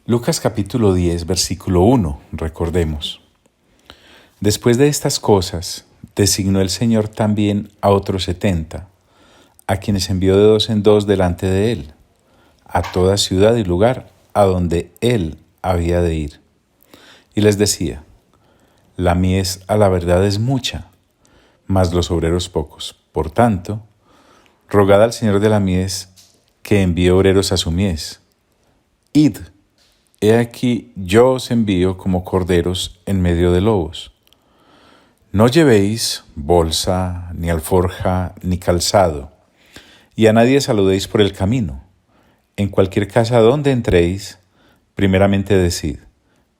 Lucas capítulo 10, versículo 1, recordemos. Después de estas cosas, designó el Señor también a otros 70, a quienes envió de dos en dos delante de él, a toda ciudad y lugar a donde él había de ir. Y les decía, la mies a la verdad es mucha, mas los obreros pocos. Por tanto, rogad al Señor de la mies que envíe obreros a su mies. Id, he aquí yo os envío como corderos en medio de lobos. No llevéis bolsa, ni alforja, ni calzado, y a nadie saludéis por el camino. En cualquier casa donde entréis, primeramente decid,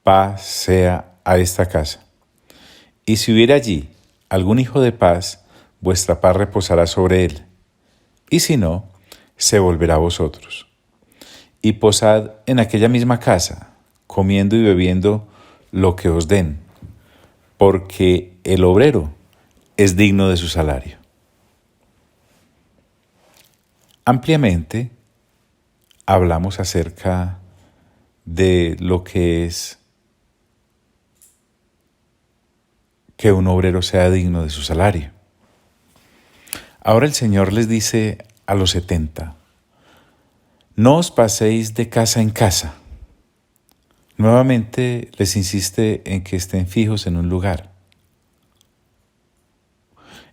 paz sea a esta casa. Y si hubiere allí algún hijo de paz, vuestra paz reposará sobre él. Y si no, se volverá a vosotros. Y posad en aquella misma casa, comiendo y bebiendo lo que os den, porque el obrero es digno de su salario. Ampliamente hablamos acerca de lo que es que un obrero sea digno de su salario. Ahora el Señor les dice a los 70, no os paséis de casa en casa. Nuevamente les insiste en que estén fijos en un lugar.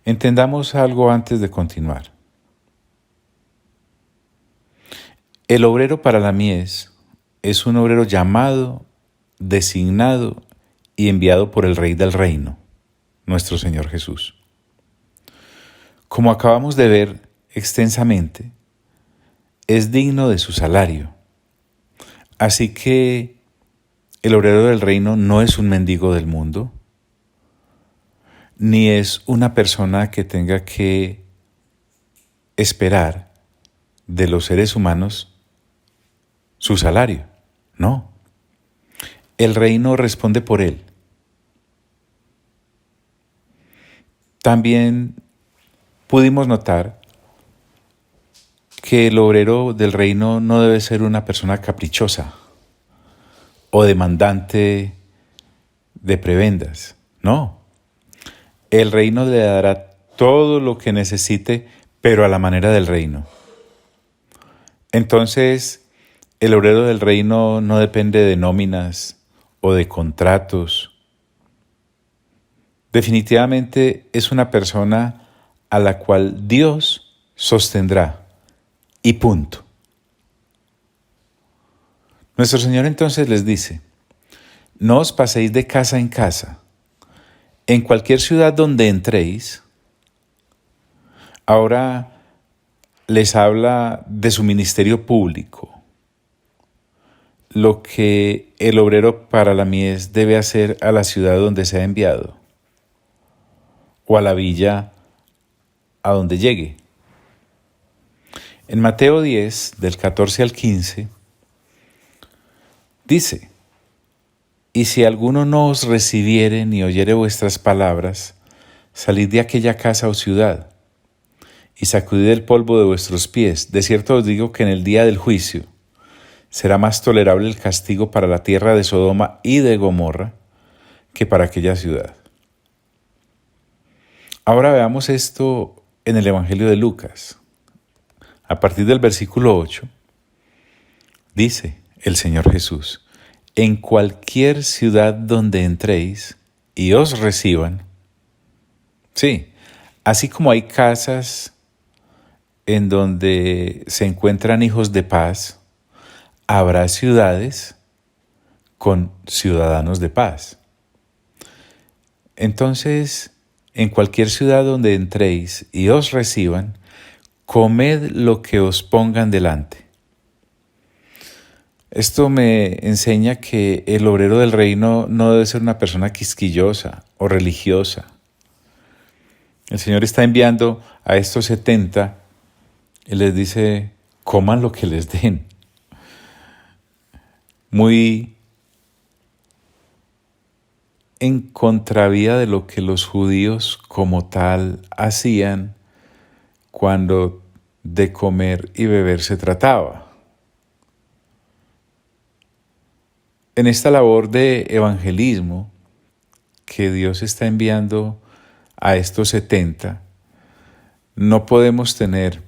Entendamos algo antes de continuar. El obrero para la mies es un obrero llamado, designado y enviado por el Rey del Reino, nuestro Señor Jesús. Como acabamos de ver extensamente, es digno de su salario. Así que el obrero del reino no es un mendigo del mundo, ni es una persona que tenga que esperar de los seres humanos su salario. No. El reino responde por él. También pudimos notar que el obrero del reino no debe ser una persona caprichosa o demandante de prebendas. No. El reino le dará todo lo que necesite, pero a la manera del reino. Entonces, el obrero del reino no depende de nóminas o de contratos. Definitivamente es una persona a la cual Dios sostendrá. Y punto. Nuestro Señor entonces les dice, no os paséis de casa en casa. En cualquier ciudad donde entréis, ahora les habla de su ministerio público, lo que el obrero para la mies debe hacer a la ciudad donde se ha enviado, o a la villa a donde llegue. En Mateo 10, del 14 al 15, dice, y si alguno no os recibiere ni oyere vuestras palabras, salid de aquella casa o ciudad, y sacudid el polvo de vuestros pies. De cierto os digo que en el día del juicio será más tolerable el castigo para la tierra de Sodoma y de Gomorra que para aquella ciudad. Ahora veamos esto en el Evangelio de Lucas. A partir del versículo 8, dice el Señor Jesús, en cualquier ciudad donde entréis y os reciban, sí, así como hay casas en donde se encuentran hijos de paz, habrá ciudades con ciudadanos de paz. Entonces, en cualquier ciudad donde entréis y os reciban, comed lo que os pongan delante. Esto me enseña que el obrero del reino no debe ser una persona quisquillosa o religiosa. El Señor está enviando a estos 70 y les dice, coman lo que les den. Muy en contravía de lo que los judíos como tal hacían cuando de comer y beber se trataba. en esta labor de evangelismo que Dios está enviando a estos 70, no podemos tener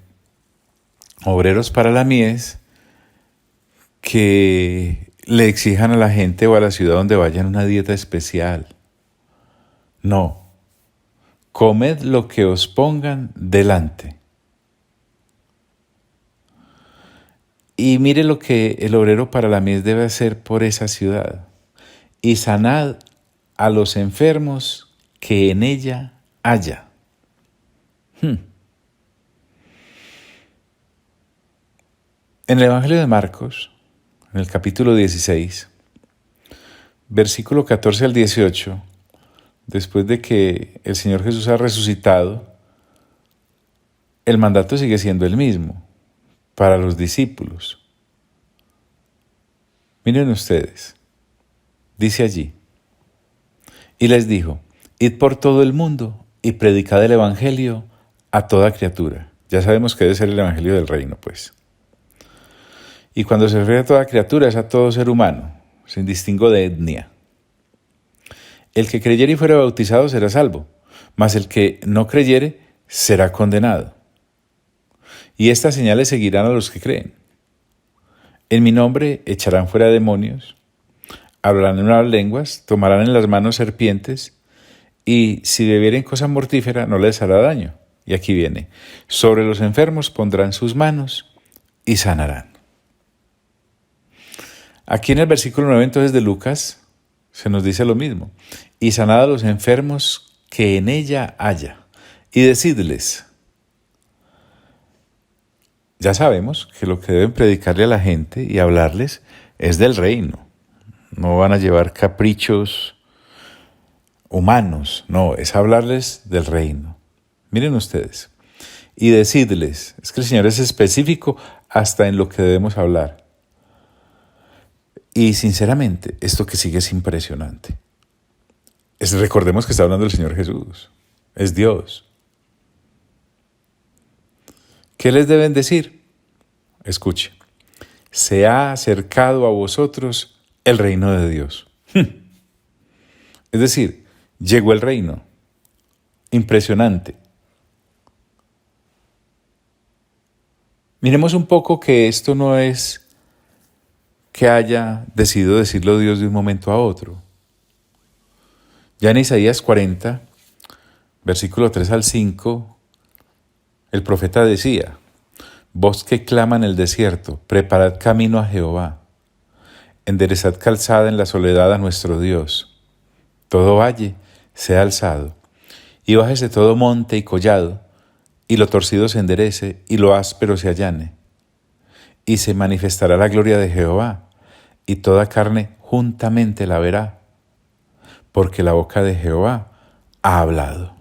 obreros para la mies que le exijan a la gente o a la ciudad donde vayan una dieta especial. No. Comed lo que os pongan delante. Y mire lo que el obrero para la mies debe hacer por esa ciudad. Y sanad a los enfermos que en ella haya. En el Evangelio de Marcos, en el capítulo 16, versículo 14 al 18, después de que el Señor Jesús ha resucitado, el mandato sigue siendo el mismo para los discípulos. Miren ustedes, dice allí, y les dijo, id por todo el mundo y predicad el Evangelio a toda criatura. Ya sabemos que debe ser el Evangelio del reino, pues. Y cuando se refiere a toda criatura es a todo ser humano, sin distingo de etnia. El que creyere y fuere bautizado será salvo, mas el que no creyere será condenado. Y estas señales seguirán a los que creen. En mi nombre echarán fuera demonios, hablarán en nuevas lenguas, tomarán en las manos serpientes, y si bebieren cosa mortífera no les hará daño. Y aquí viene, sobre los enfermos pondrán sus manos y sanarán. Aquí en el versículo 9 entonces de Lucas se nos dice lo mismo. Y sanad a los enfermos que en ella haya. Y decidles, ya sabemos que lo que deben predicarle a la gente y hablarles es del reino. No van a llevar caprichos humanos, no, es hablarles del reino. Miren ustedes, y decidles, es que el Señor es específico hasta en lo que debemos hablar. Y sinceramente, esto que sigue es impresionante. Recordemos que está hablando el Señor Jesús, es Dios. ¿Qué les deben decir? Escuche, se ha acercado a vosotros el reino de Dios. Es decir, llegó el reino. Impresionante. Miremos un poco que esto no es que haya decidido decirlo Dios de un momento a otro. Ya en Isaías 40, versículo 3 al 5, el profeta decía, voz que clama en el desierto, preparad camino a Jehová, enderezad calzada en la soledad a nuestro Dios. Todo valle sea alzado, y bájese todo monte y collado, y lo torcido se enderece, y lo áspero se allane. Y se manifestará la gloria de Jehová, y toda carne juntamente la verá, porque la boca de Jehová ha hablado.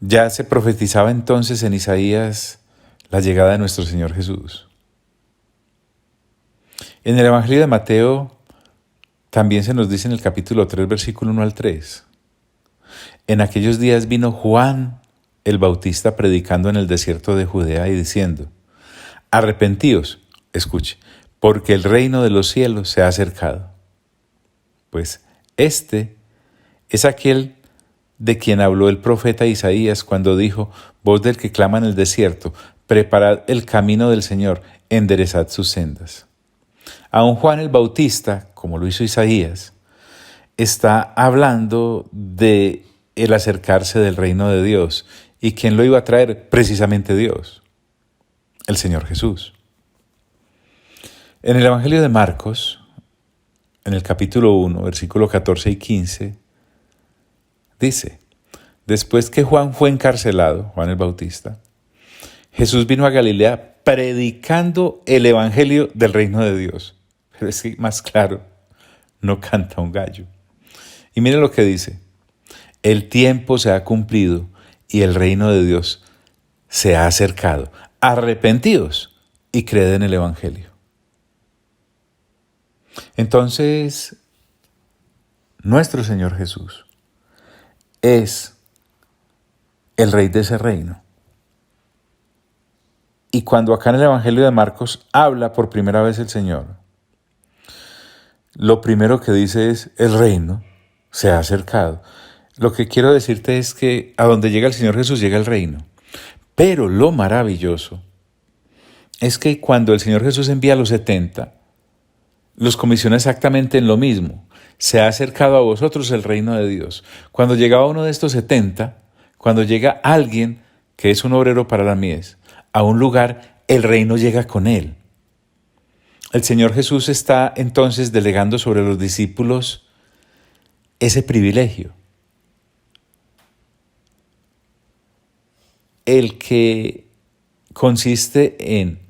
Ya se profetizaba entonces en Isaías la llegada de nuestro Señor Jesús. En el Evangelio de Mateo también se nos dice en el capítulo 3, versículo 1 al 3. En aquellos días vino Juan el Bautista predicando en el desierto de Judea y diciendo, arrepentíos, escuche, porque el reino de los cielos se ha acercado. Pues este es aquel de quien habló el profeta Isaías cuando dijo, voz del que clama en el desierto, preparad el camino del Señor, enderezad sus sendas. Aún Juan el Bautista, como lo hizo Isaías, está hablando de el acercarse del reino de Dios. ¿Y quién lo iba a traer? Precisamente Dios, el Señor Jesús. En el Evangelio de Marcos, en el capítulo 1, versículo 14 y 15, dice, después que Juan fue encarcelado, Juan el Bautista, Jesús vino a Galilea predicando el Evangelio del reino de Dios. Pero es que más claro, no canta un gallo. Y miren lo que dice, el tiempo se ha cumplido y el reino de Dios se ha acercado. Arrepentíos y creed en el Evangelio. Entonces, nuestro Señor Jesús es el Rey de ese reino. Y cuando acá en el Evangelio de Marcos habla por primera vez el Señor lo primero que dice es: el reino se ha acercado. Lo que quiero decirte es que a donde llega el Señor Jesús llega el reino. Pero lo maravilloso es que cuando el Señor Jesús envía a los 70, los comisiona exactamente en lo mismo. Se ha acercado a vosotros el reino de Dios. Cuando llegaba uno de estos 70, cuando llega alguien que es un obrero para la mies, a un lugar, el reino llega con él. El Señor Jesús está entonces delegando sobre los discípulos ese privilegio. El que consiste en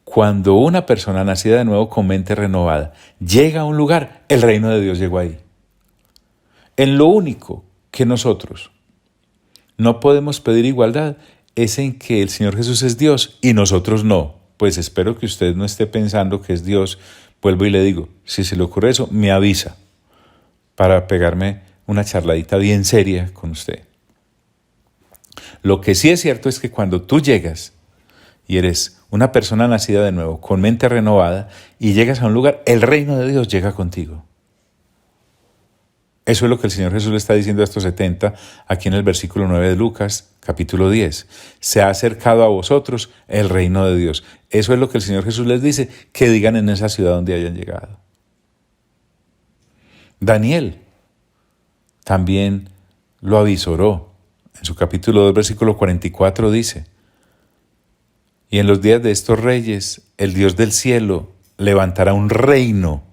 cuando una persona nacida de nuevo con mente renovada llega a un lugar, el reino de Dios llegó ahí. En lo único que nosotros no podemos pedir igualdad es en que el Señor Jesús es Dios y nosotros no. Pues espero que usted no esté pensando que es Dios. Vuelvo y le digo, si se le ocurre eso, me avisa para pegarme una charladita bien seria con usted. Lo que sí es cierto es que cuando tú llegas y eres una persona nacida de nuevo, con mente renovada, y llegas a un lugar, el reino de Dios llega contigo. Eso es lo que el Señor Jesús le está diciendo a estos 70, aquí en el versículo 9 de Lucas, capítulo 10. Se ha acercado a vosotros el reino de Dios. Eso es lo que el Señor Jesús les dice, que digan en esa ciudad donde hayan llegado. Daniel también lo avisoró. En su capítulo 2, versículo 44 dice: y en los días de estos reyes, el Dios del cielo levantará un reino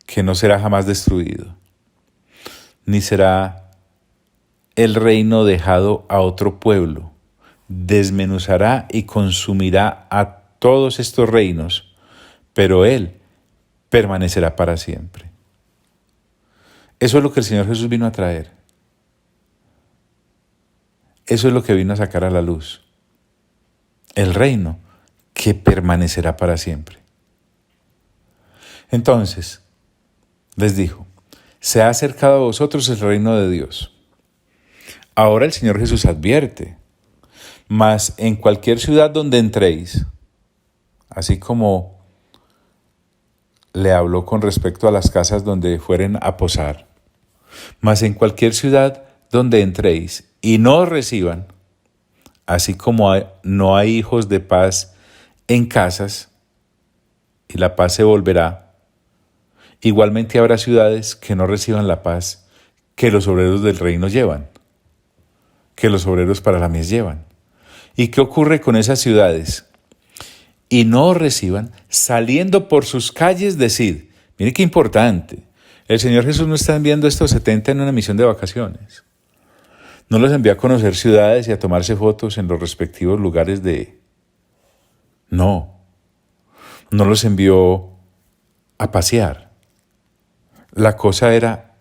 que no será jamás destruido, ni será el reino dejado a otro pueblo. Desmenuzará y consumirá a todos estos reinos, pero Él permanecerá para siempre. Eso es lo que el Señor Jesús vino a traer. Eso es lo que vino a sacar a la luz. El reino que permanecerá para siempre. Entonces, les dijo: se ha acercado a vosotros el reino de Dios. Ahora el Señor Jesús advierte: mas en cualquier ciudad donde entréis, así como le habló con respecto a las casas donde fueren a posar, mas en cualquier ciudad donde entréis y no os reciban, así como no hay hijos de paz en casas, y la paz se volverá, igualmente habrá ciudades que no reciban la paz que los obreros del reino llevan, que los obreros para la mies llevan. ¿Y qué ocurre con esas ciudades? Y no os reciban, saliendo por sus calles, decid. Mire qué importante. El Señor Jesús no está enviando a estos 70 en una misión de vacaciones. No los envió a conocer ciudades y a tomarse fotos en los respectivos lugares de... No los envió a pasear. La cosa era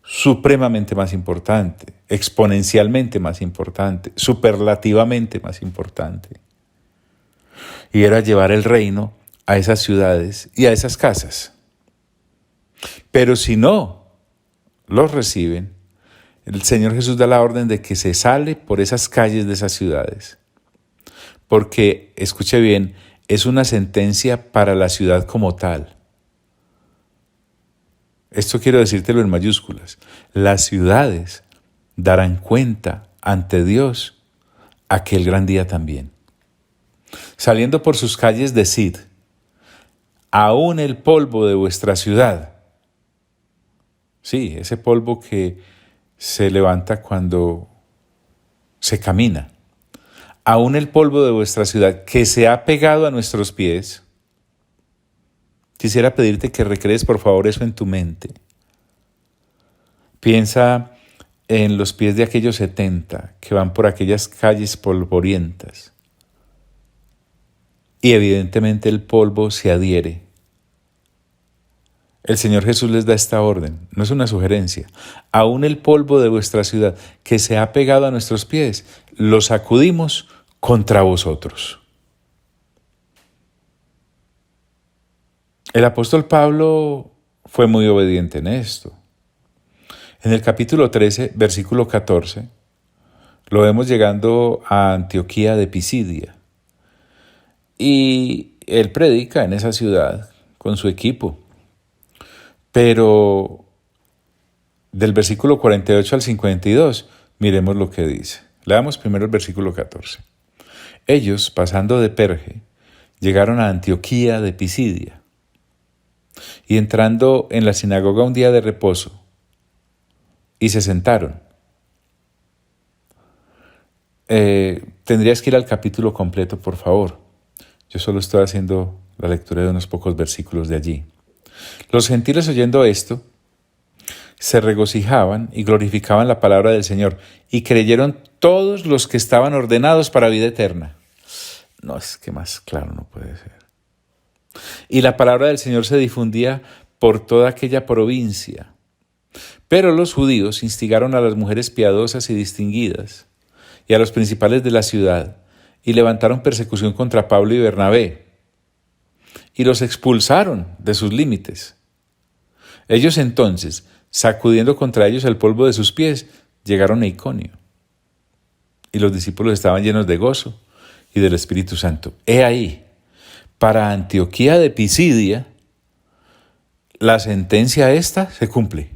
supremamente más importante, exponencialmente más importante, superlativamente más importante. Y era llevar el reino a esas ciudades y a esas casas. Pero si no los reciben, el Señor Jesús da la orden de que se sale por esas calles de esas ciudades. Porque, escuche bien, es una sentencia para la ciudad como tal. Esto quiero decírtelo en mayúsculas. Las ciudades darán cuenta ante Dios aquel gran día también. Saliendo por sus calles, decid: aún el polvo de vuestra ciudad. Sí, ese polvo que se levanta cuando se camina. Aún el polvo de vuestra ciudad que se ha pegado a nuestros pies. Quisiera pedirte que recrees por favor eso en tu mente. Piensa en los pies de aquellos 70 que van por aquellas calles polvorientas. Y evidentemente el polvo se adhiere. El Señor Jesús les da esta orden, no es una sugerencia. Aún el polvo de vuestra ciudad que se ha pegado a nuestros pies, lo sacudimos contra vosotros. El apóstol Pablo fue muy obediente en esto. En el capítulo 13, versículo 14, lo vemos llegando a Antioquía de Pisidia. Y él predica en esa ciudad con su equipo. Pero del versículo 48 al 52, miremos lo que dice. Leamos primero el versículo 14. Ellos, pasando de Perge, llegaron a Antioquía de Pisidia, y entrando en la sinagoga un día de reposo, y se sentaron. Tendrías que ir al capítulo completo, por favor. Yo solo estoy haciendo la lectura de unos pocos versículos de allí. Los gentiles, oyendo esto, se regocijaban y glorificaban la palabra del Señor, y creyeron todos los que estaban ordenados para vida eterna. No, es que más claro no puede ser. Y la palabra del Señor se difundía por toda aquella provincia. Pero los judíos instigaron a las mujeres piadosas y distinguidas, y a los principales de la ciudad, y levantaron persecución contra Pablo y Bernabé, y los expulsaron de sus límites. Ellos entonces, sacudiendo contra ellos el polvo de sus pies, llegaron a Iconio. Y los discípulos estaban llenos de gozo y del Espíritu Santo. He ahí, para Antioquía de Pisidia, la sentencia esta se cumple.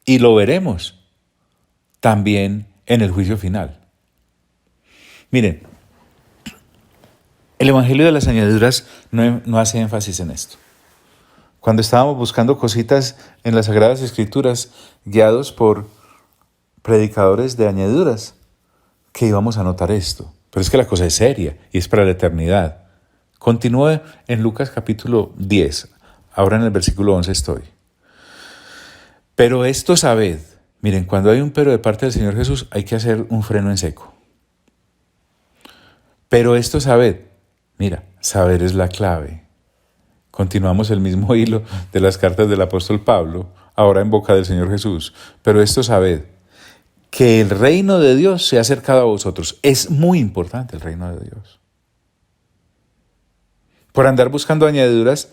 Y lo veremos también en el juicio final. Miren, el Evangelio de las Añadiduras no hace énfasis en esto. Cuando estábamos buscando cositas en las Sagradas Escrituras, guiados por predicadores de añadiduras, que íbamos a notar esto. Pero es que la cosa es seria y es para la eternidad. Continúe en Lucas capítulo 10. Ahora en el versículo 11 estoy. Pero esto sabed. Miren, cuando hay un pero de parte del Señor Jesús, hay que hacer un freno en seco. Pero esto sabed. Mira, saber es la clave. Continuamos el mismo hilo de las cartas del apóstol Pablo, ahora en boca del Señor Jesús. Pero esto sabed, que el reino de Dios se ha acercado a vosotros. Es muy importante el reino de Dios. Por andar buscando añadiduras,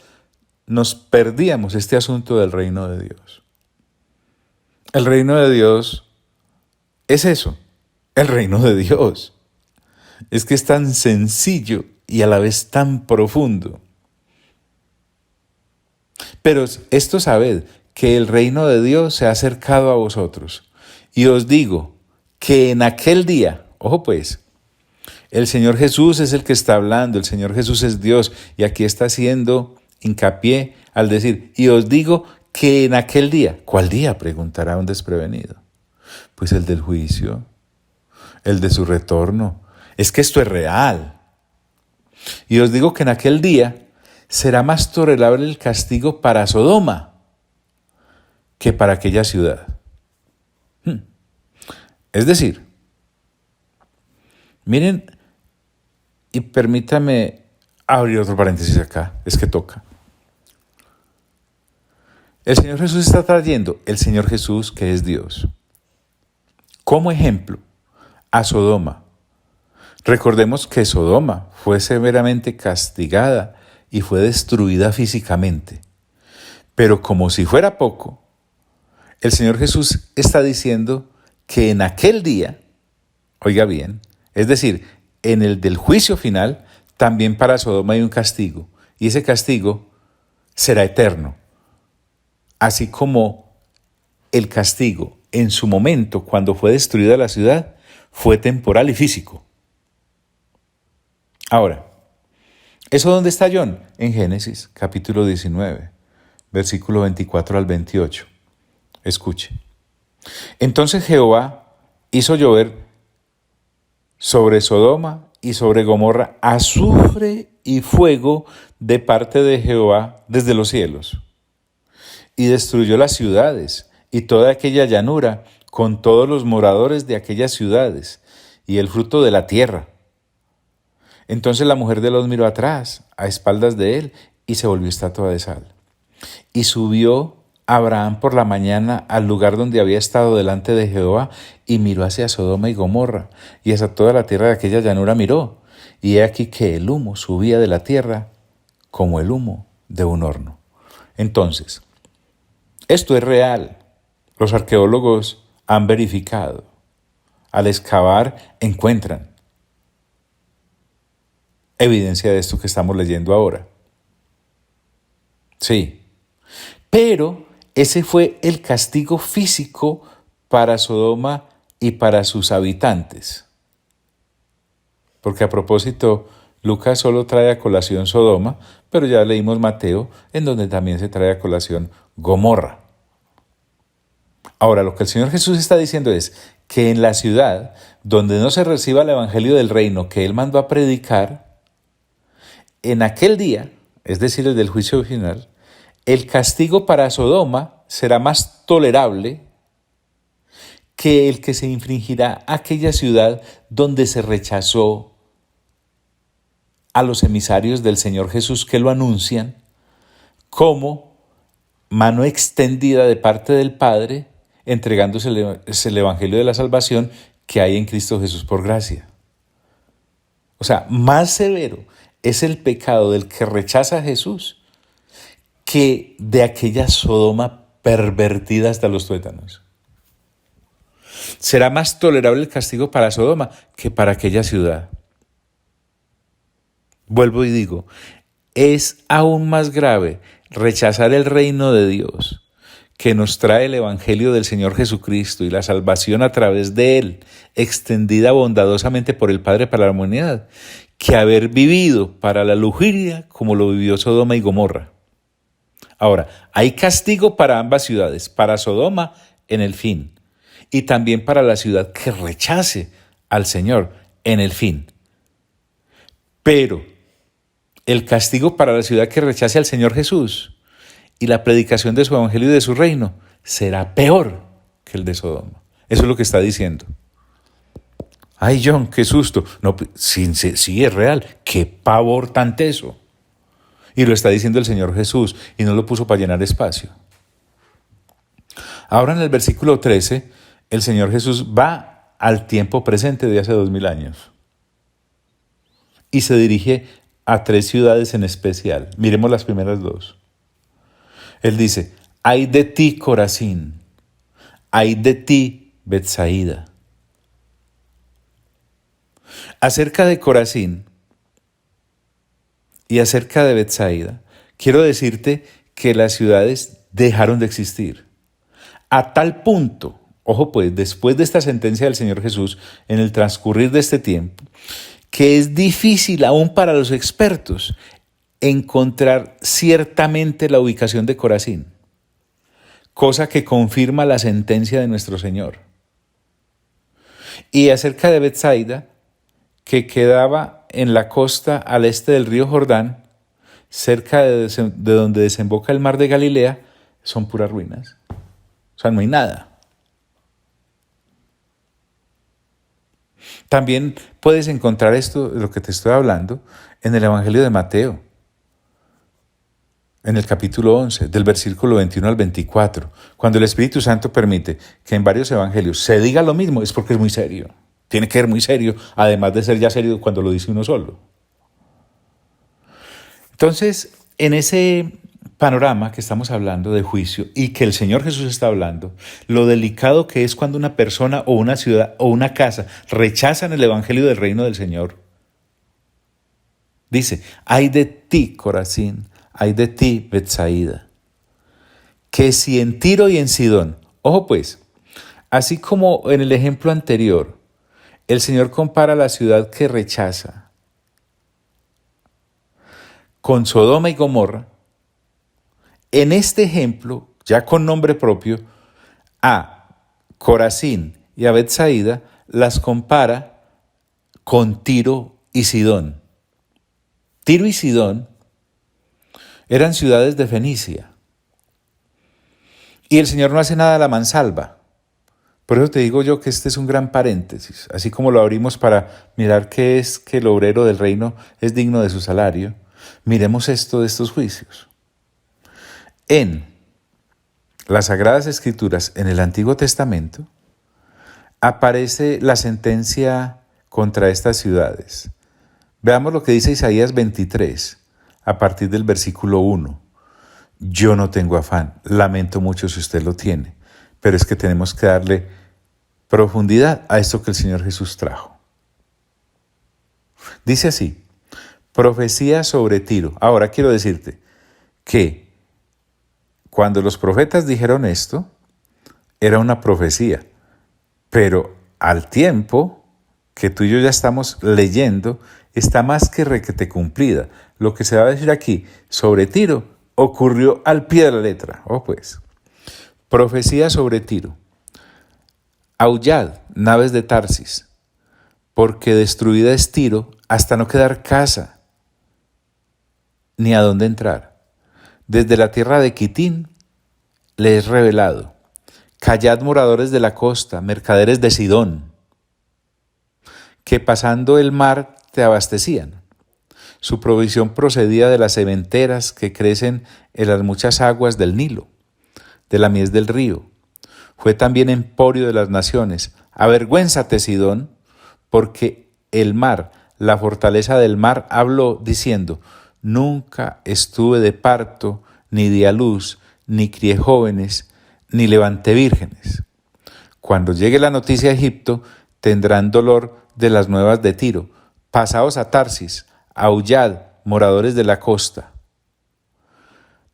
nos perdíamos este asunto del reino de Dios. El reino de Dios es eso, el reino de Dios. Es que es tan sencillo y a la vez tan profundo. Pero esto sabed, que el reino de Dios se ha acercado a vosotros. Y os digo que en aquel día, ojo pues, el Señor Jesús es el que está hablando, el Señor Jesús es Dios, y aquí está haciendo hincapié al decir, y os digo que en aquel día, ¿cuál día?, preguntará un desprevenido. Pues el del juicio, el de su retorno. Es que esto es real. Y os digo que en aquel día será más tolerable el castigo para Sodoma que para aquella ciudad. Es decir, miren, y permítame abrir otro paréntesis acá, es que toca. El Señor Jesús está trayendo, el Señor Jesús que es Dios, como ejemplo a Sodoma. Recordemos que Sodoma fue severamente castigada y fue destruida físicamente. Pero como si fuera poco, el Señor Jesús está diciendo que en aquel día, oiga bien, es decir, en el del juicio final, también para Sodoma hay un castigo, y ese castigo será eterno. Así como el castigo en su momento, cuando fue destruida la ciudad, fue temporal y físico. Ahora, ¿eso dónde está, John? En Génesis, capítulo 19, versículo 24 al 28. Escuche. Entonces Jehová hizo llover sobre Sodoma y sobre Gomorra azufre y fuego de parte de Jehová desde los cielos. Y destruyó las ciudades y toda aquella llanura con todos los moradores de aquellas ciudades y el fruto de la tierra. Entonces la mujer de Lot miró atrás, a espaldas de él, y se volvió estatua de sal. Y subió Abraham por la mañana al lugar donde había estado delante de Jehová, y miró hacia Sodoma y Gomorra, y hacia toda la tierra de aquella llanura miró. Y he aquí que el humo subía de la tierra como el humo de un horno. Entonces, esto es real. Los arqueólogos han verificado. Al excavar encuentran evidencia de esto que estamos leyendo ahora. Sí, Pero ese fue el castigo físico para Sodoma y para sus habitantes. Porque a propósito, Lucas solo trae a colación Sodoma, pero ya leímos Mateo, en donde también se trae a colación Gomorra. Ahora, lo que el Señor Jesús está diciendo es que en la ciudad donde no se reciba el evangelio del reino que Él mandó a predicar, en aquel día, es decir, el del juicio final, el castigo para Sodoma será más tolerable que el que se infligirá a aquella ciudad donde se rechazó a los emisarios del Señor Jesús que lo anuncian como mano extendida de parte del Padre, entregándose el evangelio de la salvación que hay en Cristo Jesús por gracia. O sea, más severo es el pecado del que rechaza a Jesús que de aquella Sodoma pervertida hasta los tuétanos. Será más tolerable el castigo para Sodoma que para aquella ciudad. Vuelvo y digo, es aún más grave rechazar el reino de Dios que nos trae el evangelio del Señor Jesucristo y la salvación a través de Él, extendida bondadosamente por el Padre para la humanidad, que haber vivido para la lujuria como lo vivió Sodoma y Gomorra. Ahora, hay castigo para ambas ciudades, para Sodoma en el fin, y también para la ciudad que rechace al Señor en el fin. Pero el castigo para la ciudad que rechace al Señor Jesús y la predicación de su evangelio y de su reino será peor que el de Sodoma. Eso es lo que está diciendo. Ay, John, qué susto. No, sí es real. Qué pavor tan teso. Y lo está diciendo el Señor Jesús y no lo puso para llenar espacio. Ahora en el versículo 13, el Señor Jesús va al tiempo presente de hace 2000 años y se dirige a 3 ciudades en especial. Miremos las primeras 2. Él dice, ay de ti, Corazín, ay de ti, Betsaida. Acerca de Corazín y acerca de Betsaida, quiero decirte que las ciudades dejaron de existir. A tal punto, ojo pues, después de esta sentencia del Señor Jesús, en el transcurrir de este tiempo, que es difícil aún para los expertos encontrar ciertamente la ubicación de Corazín, cosa que confirma la sentencia de nuestro Señor. Y acerca de Betsaida, que quedaba en la costa al este del río Jordán, cerca de donde desemboca el mar de Galilea, son puras ruinas. O sea, no hay nada. También puedes encontrar esto, de lo que te estoy hablando, en el Evangelio de Mateo, en el capítulo 11, del versículo 21 al 24. Cuando el Espíritu Santo permite que en varios evangelios se diga lo mismo, es porque es muy serio. Tiene que ser muy serio, además de ser ya serio cuando lo dice uno solo. Entonces, en ese panorama que estamos hablando de juicio y que el Señor Jesús está hablando, lo delicado que es cuando una persona o una ciudad o una casa rechazan el evangelio del reino del Señor. Dice, ay de ti, Corazín, ay de ti, Betsaida, que si en Tiro y en Sidón, ojo pues, así como en el ejemplo anterior, el Señor compara la ciudad que rechaza con Sodoma y Gomorra, en este ejemplo, ya con nombre propio, a Corazín y a Betsaida las compara con Tiro y Sidón. Tiro y Sidón eran ciudades de Fenicia. Y el Señor no hace nada a la mansalva. Por eso te digo yo que este es un gran paréntesis. Así como lo abrimos para mirar qué es que el obrero del reino es digno de su salario, miremos esto de estos juicios. En las Sagradas Escrituras, en el Antiguo Testamento, aparece la sentencia contra estas ciudades. Veamos lo que dice Isaías 23, a partir del versículo 1. Yo no tengo afán, lamento mucho si usted lo tiene, pero es que tenemos que darle profundidad a esto que el Señor Jesús trajo. Dice así, profecía sobre Tiro. Ahora quiero decirte que Cuando los profetas dijeron esto, era una profecía, pero al tiempo que tú y yo ya estamos leyendo, está más que requete cumplida. Lo que se va a decir aquí sobre Tiro ocurrió al pie de la letra. Pues, profecía sobre Tiro. Aullad, naves de Tarsis, porque destruida es Tiro hasta no quedar casa, ni a dónde entrar. Desde la tierra de Quitín le es revelado. Callad, moradores de la costa, mercaderes de Sidón, que pasando el mar te abastecían. Su provisión procedía de las sementeras que crecen en las muchas aguas del Nilo, de la mies del río. Fue también emporio de las naciones. Avergüénzate, Sidón, porque el mar, la fortaleza del mar, habló diciendo: nunca estuve de parto, ni di a luz, ni crié jóvenes, ni levanté vírgenes. Cuando llegue la noticia a Egipto, tendrán dolor de las nuevas de Tiro. Pasaos a Tarsis, aullad, moradores de la costa.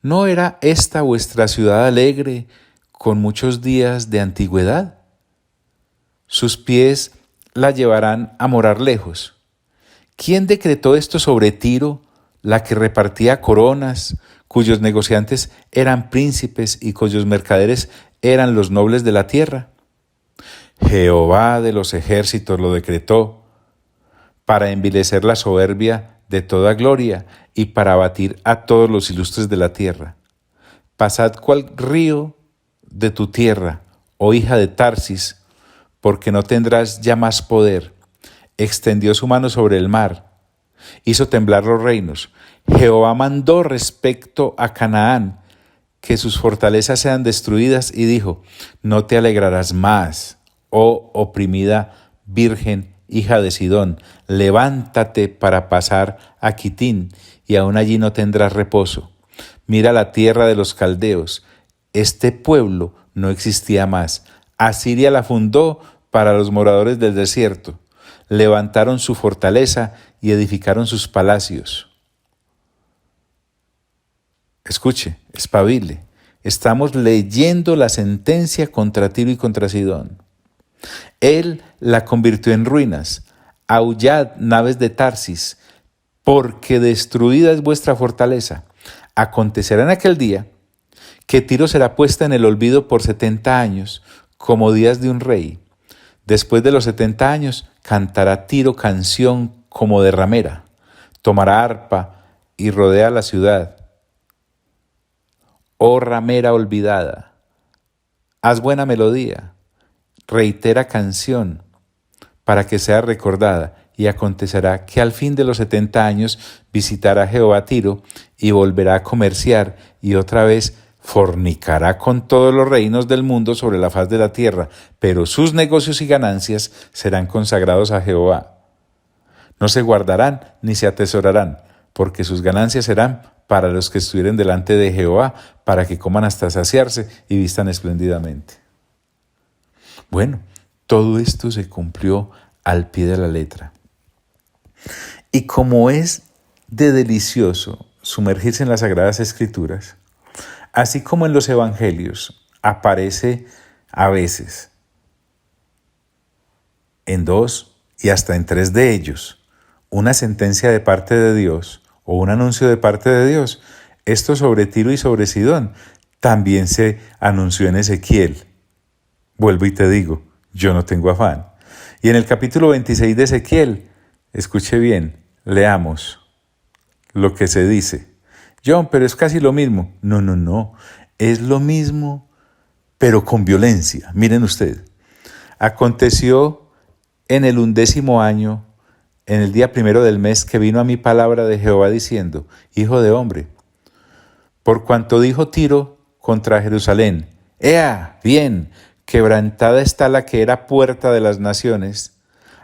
¿No era esta vuestra ciudad alegre, con muchos días de antigüedad? Sus pies la llevarán a morar lejos. ¿Quién decretó esto sobre Tiro, la que repartía coronas, cuyos negociantes eran príncipes y cuyos mercaderes eran los nobles de la tierra? Jehová de los ejércitos lo decretó, para envilecer la soberbia de toda gloria y para abatir a todos los ilustres de la tierra. Pasad cual río de tu tierra, oh hija de Tarsis, porque no tendrás ya más poder. Extendió su mano sobre el mar, hizo temblar los reinos. Jehová mandó respecto a Canaán que sus fortalezas sean destruidas y dijo: no te alegrarás más, oh oprimida virgen, hija de Sidón. Levántate para pasar a Quitín, y aún allí no tendrás reposo. Mira la tierra de los caldeos. Este pueblo no existía más. Asiria la fundó para los moradores del desierto. Levantaron su fortaleza y edificaron sus palacios. Escuche, espabile. Estamos leyendo la sentencia contra Tiro y contra Sidón. Él la convirtió en ruinas. Aullad, naves de Tarsis, porque destruida es vuestra fortaleza. Acontecerá en aquel día que Tiro será puesta en el olvido por 70 años, como días de un rey. Después de los 70 años, cantará Tiro canción como de ramera. Tomará arpa y rodea la ciudad. Oh ramera olvidada, haz buena melodía, reitera canción, para que sea recordada, y acontecerá que al fin de los 70 años visitará Jehová Tiro y volverá a comerciar, y otra vez fornicará con todos los reinos del mundo sobre la faz de la tierra, pero sus negocios y ganancias serán consagrados a Jehová. No se guardarán ni se atesorarán, porque sus ganancias serán para los que estuvieren delante de Jehová, para que coman hasta saciarse y vistan espléndidamente. Bueno, todo esto se cumplió al pie de la letra. Y como es de delicioso sumergirse en las Sagradas Escrituras, así como en los Evangelios aparece a veces en 2 y hasta en 3 de ellos una sentencia de parte de Dios o un anuncio de parte de Dios, esto sobre Tiro y sobre Sidón también se anunció en Ezequiel. Vuelvo y te digo, yo no tengo afán. Y en el capítulo 26 de Ezequiel, escuche bien, leamos lo que se dice. John, pero es casi lo mismo. No, es lo mismo, pero con violencia. Miren usted, aconteció en el 11º año, en el día 1 del mes, que vino a mí palabra de Jehová diciendo: hijo de hombre, por cuanto dijo Tiro contra Jerusalén: ¡Ea, bien! Quebrantada está la que era puerta de las naciones.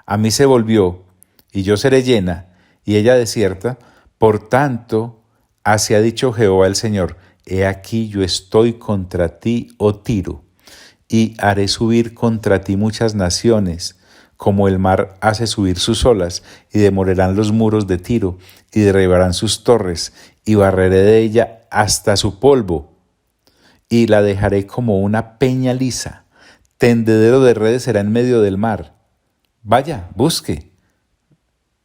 A mí se volvió, y yo seré llena, y ella desierta. Por tanto, así ha dicho Jehová el Señor: he aquí yo estoy contra ti, oh Tiro, y haré subir contra ti muchas naciones, como el mar hace subir sus olas, y demolerán los muros de Tiro, y derribarán sus torres, y barreré de ella hasta su polvo, y la dejaré como una peña lisa. Tendedero de redes será en medio del mar. Vaya, busque,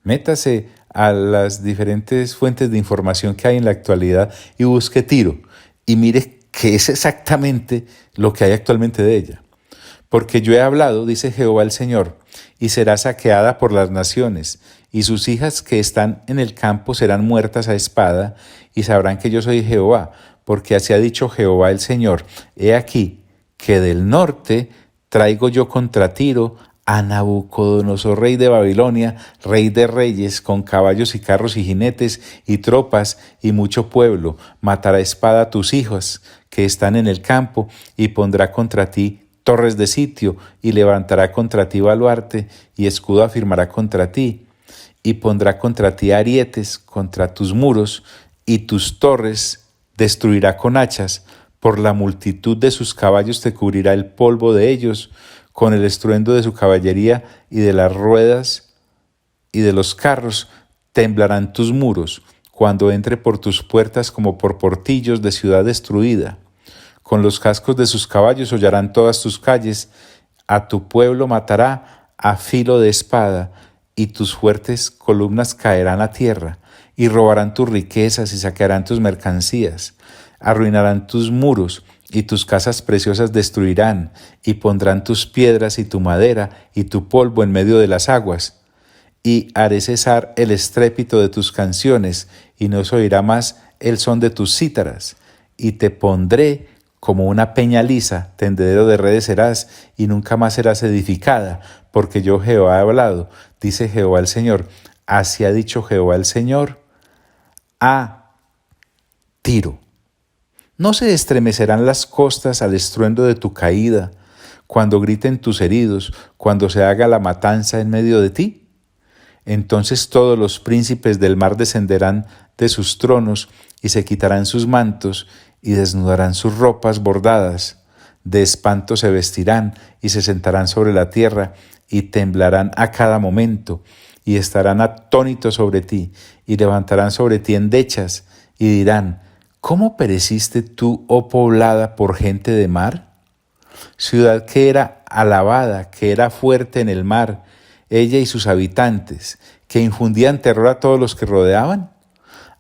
métase a las diferentes fuentes de información que hay en la actualidad y busque Tiro y mire qué es exactamente lo que hay actualmente de ella. Porque yo he hablado, dice Jehová el Señor, y será saqueada por las naciones, y sus hijas que están en el campo serán muertas a espada, y sabrán que yo soy Jehová, porque así ha dicho Jehová el Señor. He aquí que del norte traigo yo contra Tiro a Nabucodonosor, rey de Babilonia, rey de reyes, con caballos y carros y jinetes y tropas y mucho pueblo. Matará a espada a tus hijos que están en el campo, y pondrá contra ti torres de sitio, y levantará contra ti baluarte, y escudo afirmará contra ti, y pondrá contra ti arietes contra tus muros, y tus torres destruirá con hachas. Por la multitud de sus caballos te cubrirá el polvo de ellos, con el estruendo de su caballería y de las ruedas y de los carros temblarán tus muros, cuando entre por tus puertas como por portillos de ciudad destruida. Con los cascos de sus caballos hollarán todas tus calles, a tu pueblo matará a filo de espada, y tus fuertes columnas caerán a tierra, y robarán tus riquezas y saquearán tus mercancías, arruinarán tus muros, y tus casas preciosas destruirán, y pondrán tus piedras y tu madera y tu polvo en medio de las aguas. Y haré cesar el estrépito de tus canciones, y no se oirá más el son de tus cítaras, y te pondré como una peña lisa, tendedero de redes serás, y nunca más serás edificada, porque yo Jehová he hablado, dice Jehová el Señor. Así ha dicho Jehová el Señor a Tiro. ¿No se estremecerán las costas al estruendo de tu caída, cuando griten tus heridos, cuando se haga la matanza en medio de ti? Entonces todos los príncipes del mar descenderán de sus tronos, y se quitarán sus mantos, y desnudarán sus ropas bordadas. De espanto se vestirán, y se sentarán sobre la tierra, y temblarán a cada momento, y estarán atónitos sobre ti, y levantarán sobre ti endechas, y dirán: ¿cómo pereciste tú, oh poblada por gente de mar? Ciudad que era alabada, que era fuerte en el mar, ella y sus habitantes, que infundían terror a todos los que rodeaban.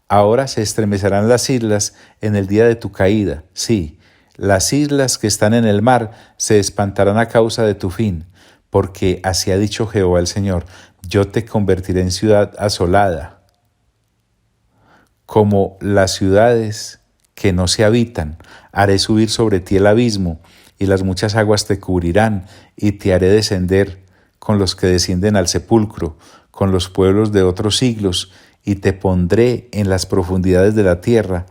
Ahora se estremecerán las islas en el día de tu caída. Sí, las islas que están en el mar se espantarán a causa de tu fin, porque así ha dicho Jehová el Señor: yo te convertiré en ciudad asolada, como las ciudades que no se habitan. Haré subir sobre ti el abismo, y las muchas aguas te cubrirán, y te haré descender con los que descienden al sepulcro, con los pueblos de otros siglos, y te pondré en las profundidades de la tierra,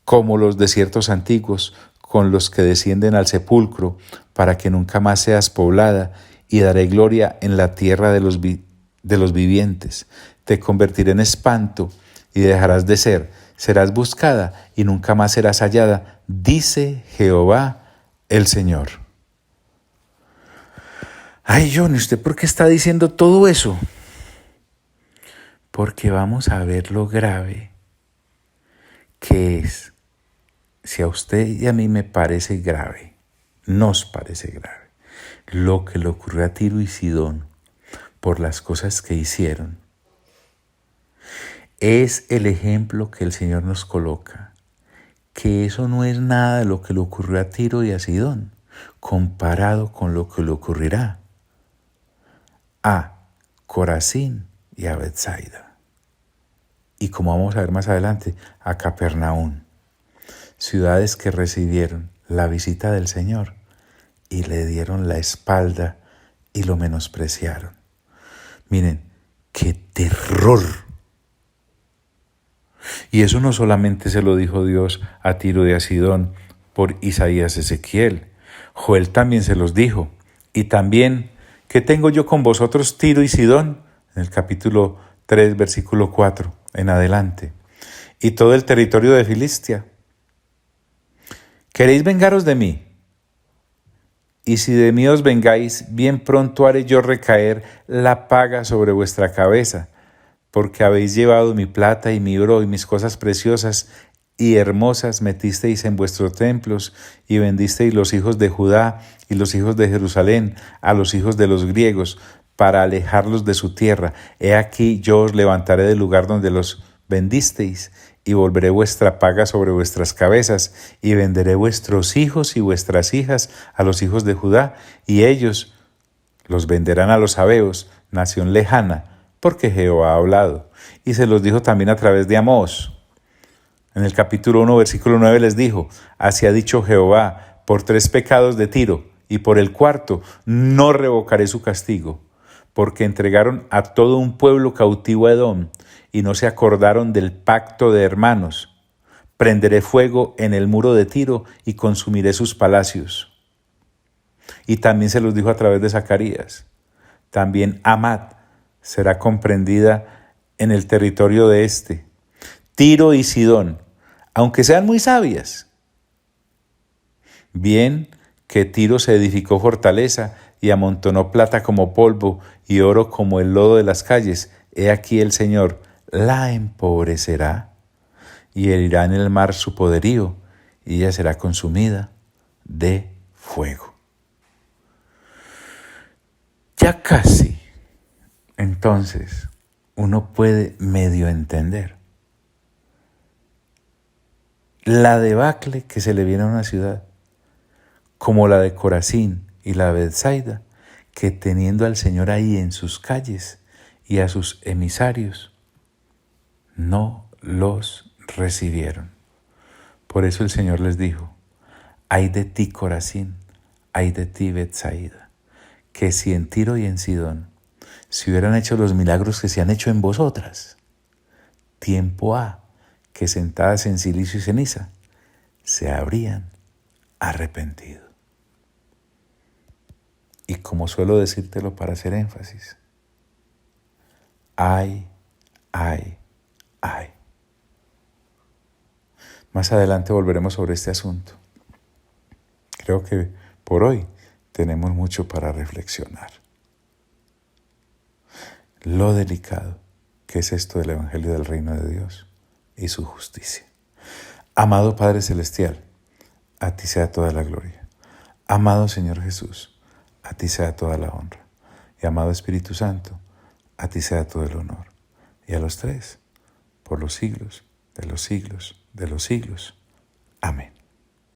como los desiertos antiguos, con los que descienden al sepulcro, para que nunca más seas poblada, y daré gloria en la tierra de los vivientes. Te convertiré en espanto, y dejarás de ser. Serás buscada, y nunca más serás hallada, dice Jehová el Señor. Ay, Johnny, ¿usted por qué está diciendo todo eso? Porque vamos a ver lo grave que es. Si a usted y a mí me parece grave, nos parece grave, lo que le ocurrió a Tiro y Sidón por las cosas que hicieron, es el ejemplo que el Señor nos coloca, que eso no es nada de lo que le ocurrió a Tiro y a Sidón, comparado con lo que le ocurrirá a Corazín y a Betsaida. Y como vamos a ver más adelante, a Capernaum. Ciudades que recibieron la visita del Señor y le dieron la espalda y lo menospreciaron. Miren, qué terror. Y eso no solamente se lo dijo Dios a Tiro y a Sidón por Isaías y Ezequiel. Joel también se los dijo. Y también, ¿qué tengo yo con vosotros, Tiro y Sidón? En el capítulo 3, versículo 4, en adelante. Y todo el territorio de Filistia. ¿Queréis vengaros de mí? Y si de mí os vengáis, bien pronto haré yo recaer la paga sobre vuestra cabeza, porque habéis llevado mi plata y mi oro y mis cosas preciosas, y hermosas metisteis en vuestros templos, y vendisteis los hijos de Judá y los hijos de Jerusalén a los hijos de los griegos, para alejarlos de su tierra. He aquí yo os levantaré del lugar donde los vendisteis, y volveré vuestra paga sobre vuestras cabezas, y venderé vuestros hijos y vuestras hijas a los hijos de Judá, y ellos los venderán a los sabeos, nación lejana, porque Jehová ha hablado. Y se los dijo también a través de Amós. En el capítulo 1, versículo 9 les dijo: así ha dicho Jehová, por 3 pecados de Tiro, y por el 4 no revocaré su castigo, porque entregaron a todo un pueblo cautivo a Edom, y no se acordaron del pacto de hermanos. Prenderé fuego en el muro de Tiro, y consumiré sus palacios. Y también se los dijo a través de Zacarías. También Hamat será comprendida en el territorio de este. Tiro y Sidón, aunque sean muy sabias. Bien que Tiro se edificó fortaleza y amontonó plata como polvo y oro como el lodo de las calles. He aquí el Señor la empobrecerá y herirá en el mar su poderío, y ella será consumida de fuego. Ya casi, entonces, uno puede medio entender la debacle que se le viene a una ciudad, como la de Corazín y la de Betsaida, que teniendo al Señor ahí en sus calles y a sus emisarios, no los recibieron. Por eso el Señor les dijo: ay de ti, Corazín, ay de ti, Betsaida, que si en Tiro y en Sidón se hubieran hecho los milagros que se han hecho en vosotras, tiempo ha que sentadas en cilicio y ceniza se habrían arrepentido. Y como suelo decírtelo para hacer énfasis, ay, ay, ay. Más adelante volveremos sobre este asunto. Creo que por hoy tenemos mucho para reflexionar. Lo delicado que es esto del Evangelio del Reino de Dios y su justicia. Amado Padre Celestial, a ti sea toda la gloria. Amado Señor Jesús, a ti sea toda la honra. Y amado Espíritu Santo, a ti sea todo el honor. Y a los tres, por los siglos de los siglos de los siglos. Amén.